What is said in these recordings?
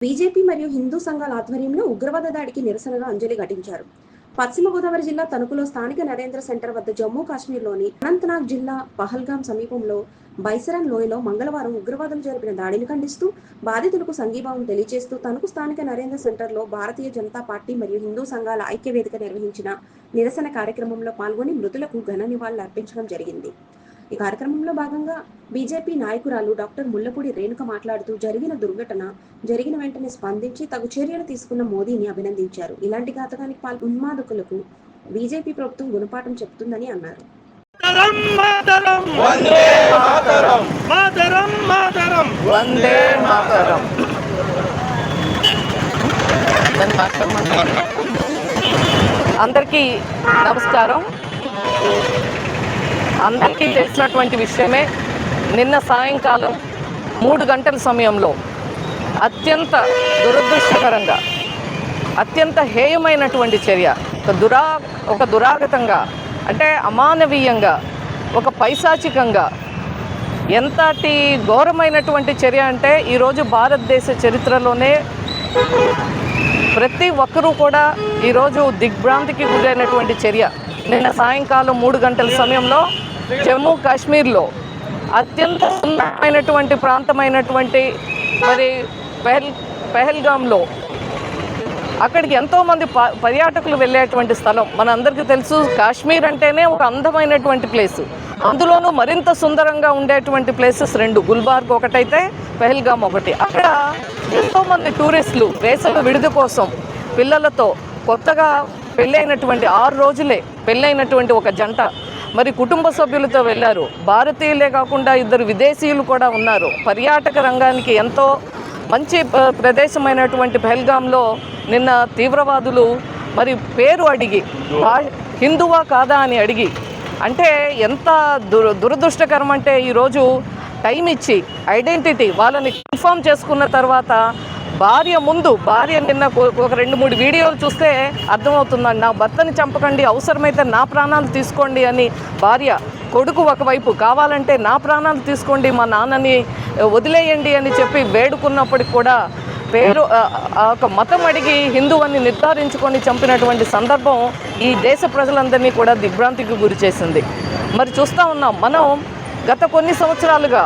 BJP మరియు హిందూ సంఘాల ఆధ్వర్యంలో ఉగ్రవాద దాడికి నిరసనగా అంజలి ఘటించారు. పశ్చిమ గోదావరి జిల్లా తణుకులో స్థానిక నరేంద్ర సెంటర్ వద్ద జమ్మూ కాశ్మీర్లోని అనంతనాగ్ జిల్లా పహల్గాం సమీపంలో బైసరన్ లోయలో మంగళవారం ఉగ్రవాదులు జరిపిన దాడిని ఖండిస్తూ బాధితులకు సంఘీభావం తెలియజేస్తూ తణుకు స్థానిక నరేంద్ర సెంటర్లో భారతీయ జనతా పార్టీ మరియు హిందూ సంఘాల ఐక్య వేదిక నిర్వహించిన నిరసన కార్యక్రమంలో పాల్గొని మృతులకు ఘన నివాళులు అర్పించడం జరిగింది. ఈ కార్యక్రమంలో భాగంగా బీజేపీ నాయకురాలు డాక్టర్ ముల్లపూడి రేణుక మాట్లాడుతూ జరిగిన దుర్ఘటన జరిగిన వెంటనే స్పందించి తగు చర్యలు తీసుకున్న మోదీని అభినందించారు. ఇలాంటి ఘాతకానికి ఉన్మాదకులకు బీజేపీ ప్రభుత్వం గుణపాఠం చెప్తుందని అన్నారు. అందరికీ నమస్కారం. అందరికీ తెలిసినటువంటి విషయమే, నిన్న సాయంకాలం 3 గంటల సమయంలో అత్యంత దురదృష్టకరంగా, అత్యంత హేయమైనటువంటి చర్య, ఒక దురాగతంగా, అంటే అమానవీయంగా, ఒక పైశాచికంగా, ఎంతటి ఘోరమైనటువంటి చర్య అంటే ఈరోజు భారతదేశ చరిత్రలోనే ప్రతి ఒక్కరూ కూడా ఈరోజు దిగ్భ్రాంతికి గురైనటువంటి చర్య. నిన్న సాయంకాలం 3 గంటల సమయంలో జమ్మూ కాశ్మీర్లో అత్యంత సుందరమైనటువంటి ప్రాంతమైనటువంటి పెహల్గాంలో అక్కడికి ఎంతోమంది పర్యాటకులు వెళ్ళేటువంటి స్థలం. మనందరికీ తెలుసు, కాశ్మీర్ అంటేనే ఒక అందమైనటువంటి ప్లేసు. అందులోనూ మరింత సుందరంగా ఉండేటువంటి ప్లేసెస్ 2, గుల్బార్గ్ ఒకటైతే పెహల్గాం ఒకటి. అక్కడ ఎంతోమంది టూరిస్టులు వేసవి విడిది కోసం పిల్లలతో, కొత్తగా పెళ్ళైనటువంటి 6 రోజులే పెళ్ళైనటువంటి ఒక జంట మరి కుటుంబ సభ్యులతో వెళ్ళారు. భారతీయులే కాకుండా 2 విదేశీయులు కూడా ఉన్నారు. పర్యాటక రంగానికి ఎంతో మంచి ప్రదేశమైనటువంటి పెహల్గాంలో నిన్న తీవ్రవాదులు మరి పేరు అడిగి, హిందువా కాదా అని అడిగి, అంటే ఎంత దురదృష్టకరం అంటే ఈరోజు టైం ఇచ్చి ఐడెంటిటీ వాళ్ళని కన్ఫర్మ్ చేసుకున్న తర్వాత భార్య నిన్న ఒక 2-3 వీడియోలు చూస్తే అర్థమవుతుందండి. నా భర్తని చంపకండి, అవసరమైతే నా ప్రాణాలు తీసుకోండి అని భార్య, కొడుకు ఒకవైపు కావాలంటే నా ప్రాణాలు తీసుకోండి, మా నాన్నని వదిలేయండి అని చెప్పి వేడుకున్నప్పటికి కూడా పేరు ఒక మతం అడిగి హిందూ అని నిర్ధారించుకొని చంపినటువంటి సందర్భం ఈ దేశ ప్రజలందరినీ కూడా దిగ్భ్రాంతికి గురి చేసింది. మరి చూస్తూ ఉన్నాం, మనం గత కొన్ని సంవత్సరాలుగా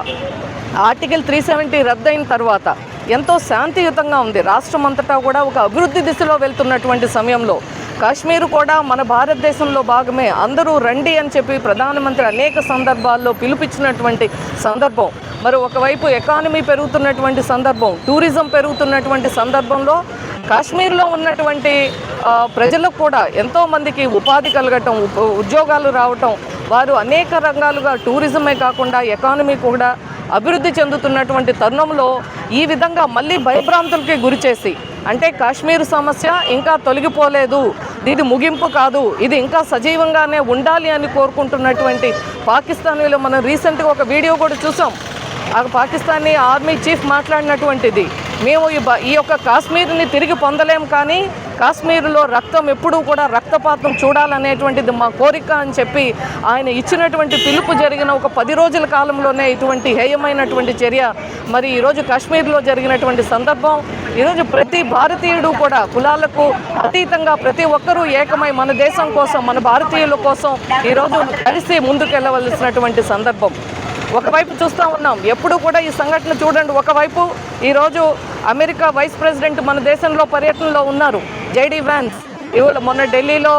ఆర్టికల్ 370 రద్దయిన తర్వాత ఎంతో శాంతియుతంగా ఉంది. రాష్ట్రం అంతటా కూడా ఒక అభివృద్ధి దిశలో వెళ్తున్నటువంటి సమయంలో కాశ్మీర్ కూడా మన భారతదేశంలో భాగమే, అందరూ రండి అని చెప్పి ప్రధానమంత్రి అనేక సందర్భాల్లో పిలుపిచ్చినటువంటి సందర్భం. మరి ఒకవైపు ఎకానమీ పెరుగుతున్నటువంటి సందర్భం, టూరిజం పెరుగుతున్నటువంటి సందర్భంలో కాశ్మీర్లో ఉన్నటువంటి ప్రజలకు కూడా ఎంతోమందికి ఉపాధి కలగటం, ఉద్యోగాలు రావటం, వారు అనేక రంగాలుగా టూరిజమే కాకుండా ఎకానమీ కూడా అభివృద్ధి చెందుతున్నటువంటి తరుణంలో ఈ విధంగా మళ్ళీ భయభ్రాంతులకి గురి చేసి, అంటే కాశ్మీర్ సమస్య ఇంకా తొలగిపోలేదు, ఇది ముగింపు కాదు, ఇది ఇంకా సజీవంగానే ఉండాలి అని కోరుకుంటున్నటువంటి పాకిస్తానీలో మనం రీసెంట్గా ఒక వీడియో కూడా చూసాం. ఆ పాకిస్తానీ ఆర్మీ చీఫ్ మాట్లాడినటువంటిది, మేము ఈ యొక్క కాశ్మీర్ని తిరిగి పొందలేం, కానీ కాశ్మీర్లో రక్తం ఎప్పుడూ కూడా రక్తపాతం చూడాలనేటువంటిది మా కోరిక అని చెప్పి ఆయన ఇచ్చినటువంటి పిలుపు జరిగిన ఒక 10 రోజుల కాలంలోనే ఇటువంటి హేయమైనటువంటి చర్య మరి ఈరోజు కాశ్మీర్లో జరిగినటువంటి సందర్భం. ఈరోజు ప్రతి భారతీయుడు కూడా కులాలకు అతీతంగా ప్రతి ఒక్కరూ ఏకమై మన దేశం కోసం, మన భారతీయుల కోసం ఈరోజు కలిసి ముందుకెళ్ళవలసినటువంటి సందర్భం. ఒకవైపు చూస్తూ ఉన్నాం, ఎప్పుడు కూడా ఈ సంఘటన చూడండి, ఒకవైపు ఈరోజు అమెరికా వైస్ ప్రెసిడెంట్ మన దేశంలో పర్యటనలో ఉన్నారు, JD Vance. ఇవాళ మొన్న ఢిల్లీలో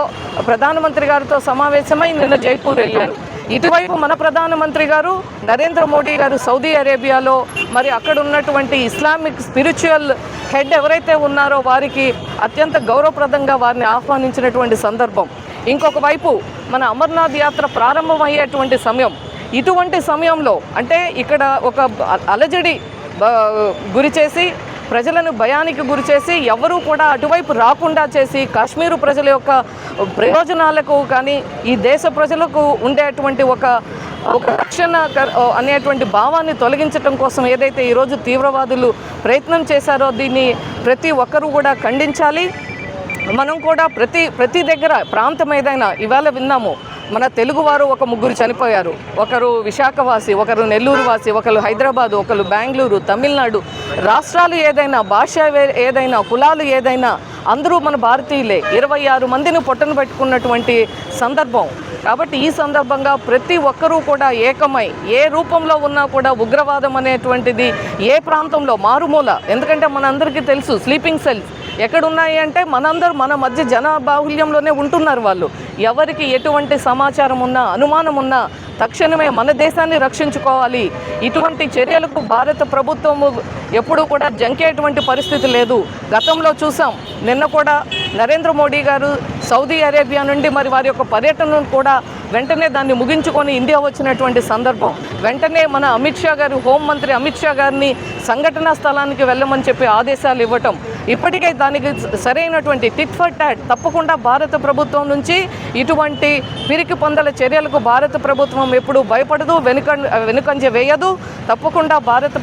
ప్రధానమంత్రి గారితో సమావేశమై నిన్న జైపూర్ వెళ్ళారు. ఇటువైపు మన ప్రధానమంత్రి గారు నరేంద్ర మోడీ గారు సౌదీ అరేబియాలో మరి అక్కడ ఉన్నటువంటి ఇస్లామిక్ స్పిరిచువల్ హెడ్ ఎవరైతే ఉన్నారో వారికి అత్యంత గౌరవప్రదంగా వారిని ఆహ్వానించినటువంటి సందర్భం. ఇంకొక వైపు మన అమర్నాథ్ యాత్ర ప్రారంభమయ్యేటువంటి సమయం. ఇటువంటి సమయంలో అంటే ఇక్కడ ఒక అలజడి గురి చేసి, ప్రజలను భయానికి గురి చేసి, ఎవరూ కూడా అటువైపు రాకుండా చేసి, కాశ్మీరు ప్రజల యొక్క ప్రయోజనాలకు కానీ ఈ దేశ ప్రజలకు ఉండేటువంటి ఒక రక్షణ అనేటువంటి భావాన్ని తొలగించడం కోసం ఏదైతే ఈరోజు తీవ్రవాదులు ప్రయత్నం చేశారో దీన్ని ప్రతి ఒక్కరూ కూడా ఖండించాలి. మనం కూడా ప్రతి దగ్గర ప్రాంతం ఏదైనా ఇవాళ విన్నాము, మన తెలుగువారు ఒక 3 చనిపోయారు. ఒకరు విశాఖవాసి, ఒకరు నెల్లూరు వాసి, ఒకరు హైదరాబాదు, ఒకరు బెంగళూరు, తమిళనాడు. రాష్ట్రాలు ఏదైనా, భాష ఏదైనా, కులాలు ఏదైనా అందరూ మన భారతీయులే. 26 మందిని పొట్టన పెట్టుకున్నటువంటి సందర్భం. కాబట్టి ఈ సందర్భంగా ప్రతి ఒక్కరూ కూడా ఏకమై ఏ రూపంలో ఉన్నా కూడా ఉగ్రవాదం అనేటువంటిది ఏ ప్రాంతంలో మారుమూల, ఎందుకంటే మనందరికీ తెలుసు స్లీపింగ్ సెల్స్ ఎక్కడున్నాయి అంటే మన మధ్య జనబాహుల్యంలోనే ఉంటున్నారు వాళ్ళు. ఎవరికి ఎటువంటి సమాచారం ఉన్నా, అనుమానం ఉన్నా తక్షణమే మన దేశాన్ని రక్షించుకోవాలి. ఇటువంటి చర్యలకు భారత ప్రభుత్వము ఎప్పుడూ కూడా జంకేటువంటి పరిస్థితి లేదు. గతంలో చూసాం, నిన్న కూడా నరేంద్ర మోడీ గారు సౌదీ అరేబియా నుండి మరి వారి యొక్క పర్యటనను కూడా వెంటనే దాన్ని ముగించుకొని ఇండియా వచ్చినటువంటి సందర్భం. వెంటనే మన అమిత్ షా గారు, హోంమంత్రి అమిత్ షా గారిని సంఘటనా స్థలానికి వెళ్ళమని చెప్పి ఆదేశాలు ఇవ్వటం. ఇప్పటికే దానికి సరైనటువంటి టిట్ ఫర్ టాట్ తప్పకుండా భారత ప్రభుత్వం నుంచి ఇటువంటి పిరికి పొందల చర్యలకు భారత ప్రభుత్వం ఎప్పుడు భయపడదు, వెనుకంజ వేయదు. తప్పకుండా భారత